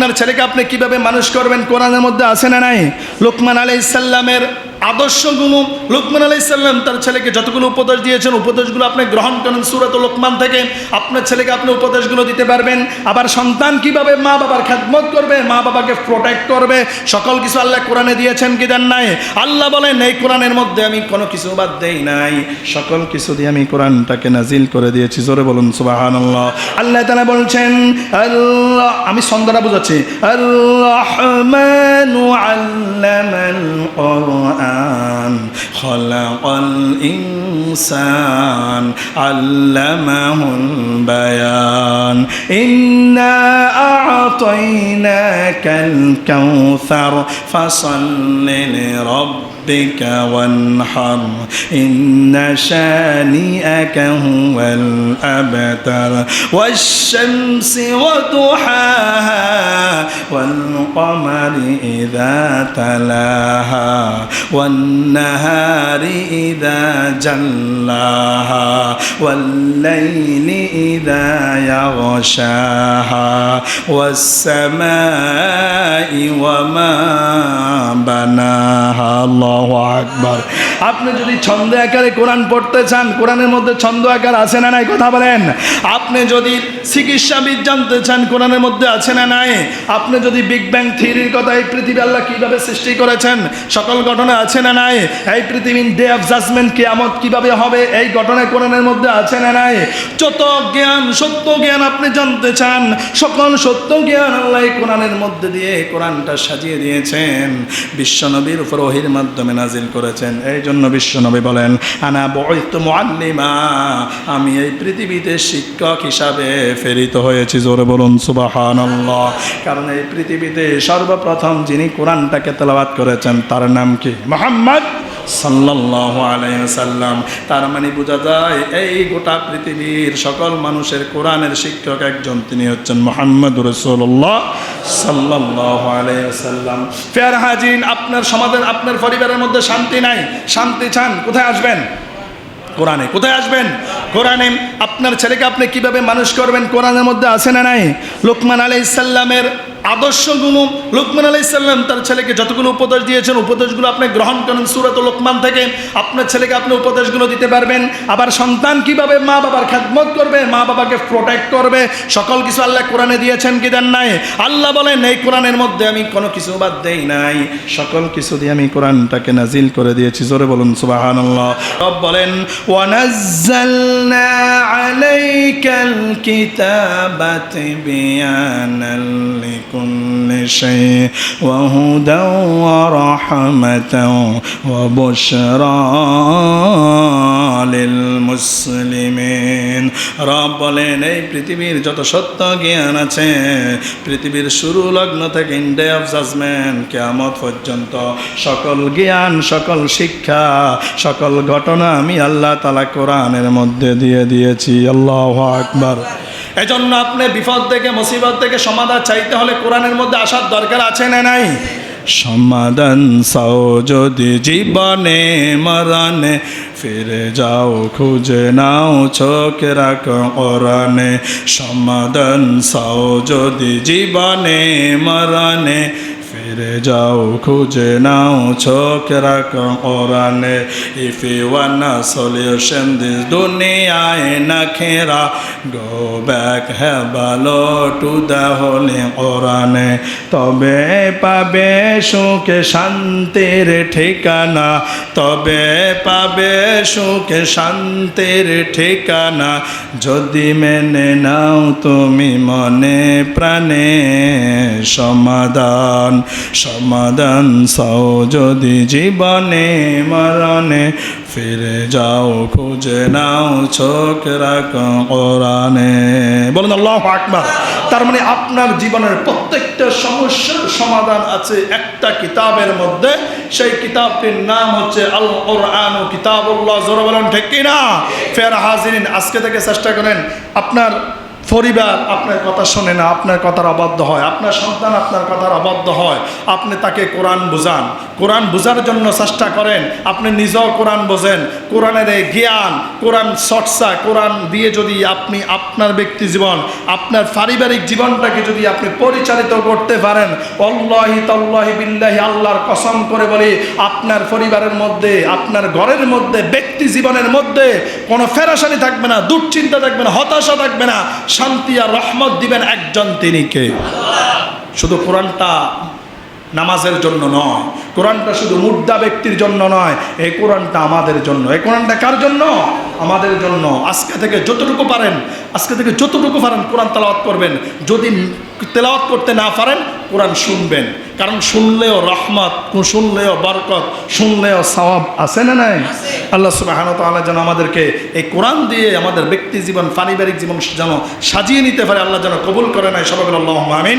আপনার ছেলেকে আপনি কিভাবে মানুষ করবেন কোরআনের মধ্যে আছে না নাই? লোকমান আলাইহিস সালামের আদর্শগুলো, লোকমান আলাইহিস সালাম তার ছেলেকে যতগুলো উপদেশ দিয়েছেন, উপদেশগুলো আপনি গ্রহণ করেন সূরাতুল লোকমান থেকে। আপনার ছেলেকে আপনি উপদেশগুলো দিতে পারবেন। আবার সন্তান কিভাবে মা বাবার খেদমত করবে, মা বাবাকে প্রোটেক্ট করবে, সকল কিছু আল্লাহ কোরআনে দিয়েছেন কি দেন নাই? আল্লাহ বলেন এই কোরআনের মধ্যে আমি কোনো কিছু বাদ দেই নাই, সকল কিছু দিয়ে আমি কোরআনটাকে নাজিল করে দিয়েছি। জোরে বলুন সুবহানাল্লাহ। আল্লাহ তাআলা বলছেন, আল্লাহ, আমি ছন্দটা বুঝাচ্ছি, আর-রহমানু আল্লামাল কুরআন খালাকাল ইনসান আল্লামাহুল বায়ান ইন্না আ'তাইনাকাল কাউসার ফাসাল্লি লিরাব্বিক ওয়ানহার ইন্না শানিআকা হুয়াল আবতার ওয়াশ-শামসি ওয়া দুহাহা والقمر إذا تلاها والنهار إذا جلاها والليل إذا يغشاها والسماء وما بناها الله أكبر। আপনি যদি ছন্দ আকারে কোরআন পড়তে চান, কোরআনের মধ্যে ছন্দ আকার আছে না নাই? কথা বলেন। আপনি যদি চিকিৎসাবিদ জানতে চান, কোরআনের মধ্যে আছে না নাই? আপনি যদি বিগ ব্যাং থিওরির কথা, এই পৃথিবী আল্লাহ কিভাবে সৃষ্টি করেছেন, সকল ঘটনা আছে না নাই? এই পৃথিবীর ডে অফ জাজমেন্ট কিয়ামত কিভাবে হবে, এই ঘটনা কোরআনের মধ্যে আছে না নাই? যত জ্ঞান, সত্য জ্ঞান আপনি জানতে চান, সকল সত্য জ্ঞান আল্লাহ কোরআনের মধ্যে দিয়ে কোরআনটা সাজিয়ে দিয়েছেন, বিশ্বনবীর উপর ওহীর মাধ্যমে নাজিল করেছেন। এই জন্য বিশ্বনবী বলেন, আনা বুইতু মুআল্লিমা, আমি এই পৃথিবীতে শিক্ষক হিসাবে প্রেরিত হয়েছি। জোরে বলুন সুবহানাল্লাহ। কারণ এই পৃথিবীতে সর্বপ্রথম যিনি কোরআনটাকে তেলাওয়াত করেছেন তার নাম কি? মুহাম্মদ সাল্লাল্লাহু আলাইহি ওয়াসাল্লাম। তার মানে বোঝা যায় এই গোটা পৃথিবীর সকল মানুষের কোরআনের শিক্ষক একজন, তিনি হচ্ছেন মুহাম্মদুর রাসূলুল্লাহ সাল্লাল্লাহু আলাইহি ওয়াসাল্লাম। ফের হাজিন, আপনার সমাজের, আপনার পরিবারের মধ্যে শান্তি নাই, শান্তি চান, কোথায় আসবেন? কোরআনে। কোথায় আসবেন? কোরআনে। আপনার ছেলেকে আপনি কিভাবে মানুষ করবেন কোরআনের মধ্যে আছে না নাই? লোকমান আলাইহিস সালামের আদর্শগুলো, লোকমান আলাইহিস সালাম তার ছেলেকে যতগুলো উপদেশ দিয়েছেন, উপদেশগুলো আপনি গ্রহণ করেন সূরাতুল লোকমান থেকে। আপনার ছেলেকে আপনি উপদেশগুলো দিতে পারবেন। আবার সন্তান কিভাবে মা বাবার খেদমত করবে, মা বাবাকে প্রোটেক্ট করবে, সকল কিছু আল্লাহ কোরআনে দিয়েছেন কি দেন নাই? আল্লাহ বলেন এই কোরআনের মধ্যে আমি কোনো কিছু বাদ দেই নাই, সকল কিছু দিয়ে আমি কোরআনটাকে নাজিল করে দিয়েছি। জোরে বলুন সুবহানাল্লাহ। রব বলেন, ওয়া নাযালনা আলাইকাল কিতাবা তিবয়ানাল লিকুল্লি শাই ওয়া হুদা ওয়া রাহমাতাও ওয়া বুশরা লিল মুসলিমিন। রব বলেন এই পৃথিবীর যত সত্য জ্ঞান আছে, পৃথিবীর শুরু লগ্ন থেকে ডে অফ জাজমেন্ট কিয়ামত পর্যন্ত সকল জ্ঞান, সকল শিক্ষা, সকল ঘটনা আমি আল্লাহ তাআলা কোরআনের মধ্যে দিয়ে দিয়েছি। আল্লাহু আকবার। এজন্য আপনি বিপদ থেকে, মুসিবত থেকে সমাধান চাইতে হলে কোরআনের মধ্যে আসার দরকার আছে না নাই? সমাধান চাও যদি জীবনে মরণে, ফিরে যাও খুঁজে নাও চোখে রাখো কোরআনে। সমাধান চাও যদি জীবনে মরণে, ফিরে যাও খুঁজে নাও চোখে রাখো কোরআনে। If you want a solution this dunya and akhirah, go back, have a look to the holy Quran. তবে পাবে সুখে শান্তির ঠিকানা, তবে পাবে সুখে শান্তির ঠিকানা, যদি মেনে নাও তুমি মনে প্রাণে। সমাধান, সমাধান চাও যদি জীবনে মরণে, ফিরে যাও খুঁজে নাও চোখ রাখো কোরআনে। বলুন আল্লাহু আকবার। তার মানে আপনার জীবনের প্রত্যেকটা সমস্যার সমাধান আছে একটা কিতাবের মধ্যে, সেই কিতাবটির নাম হচ্ছে আল কোরআন ও কিতাবুল্লাহ। জোরে বলেন ঠিক কি না? ফের হাজিরিন, আজকে থেকে চেষ্টা করেন আপনার পরিবার আপনার কথা শোনে না, আপনার কথার অবাধ্য হয়, আপনার সন্তান আপনার কথার অবাধ্য হয়, আপনি তাকে কোরআন বুঝান, কোরআন বোঝার জন্য চেষ্টা করেন, আপনি নিজেও কোরআন বোঝেন, কোরআনের এই জ্ঞান, কোরআন চর্চা, কোরআন দিয়ে যদি আপনি আপনার ব্যক্তি জীবন, আপনার পারিবারিক জীবনটাকে যদি আপনি পরিচালিত করতে পারেন, আল্লাহি তাল্লাহি বিল্লাহি, আল্লাহর কসম করে বলি, আপনার পরিবারের মধ্যে, আপনার ঘরের মধ্যে, ব্যক্তি জীবনের মধ্যে কোনো ফেরাসানি থাকবে না, দুশ্চিন্তা থাকবে না, হতাশা থাকবে না, শান্তি আর রহমত দিবেন একজন, তিনি কে? শুধু কোরআনটা নামাজের জন্য নয়, কোরআনটা শুধু মুর্দা ব্যক্তির জন্য নয়, এই কোরআনটা আমাদের জন্য। এই কোরআনটা কার জন্য? আমাদের জন্য। আজকে থেকে যতটুকু পারেন, কোরআন তেলাওয়াত করবেন। যদি তেলাওয়াত করতে না পারেন, কোরআন শুনবেন, কারণ শুনলেও রহমত, শুনলেও বরকত, শুনলেও সওয়াব আছে না নাই? আল্লাহ সুবহানাহু ওয়া তাআলা যেন আমাদেরকে এই কোরআন দিয়ে আমাদের ব্যক্তি জীবন, পারিবারিক জীবন যেন সাজিয়ে নিতে পারে, আল্লাহ যেন কবুল করে নেয়। সবাই বলে আল্লাহুম্মা আমিন।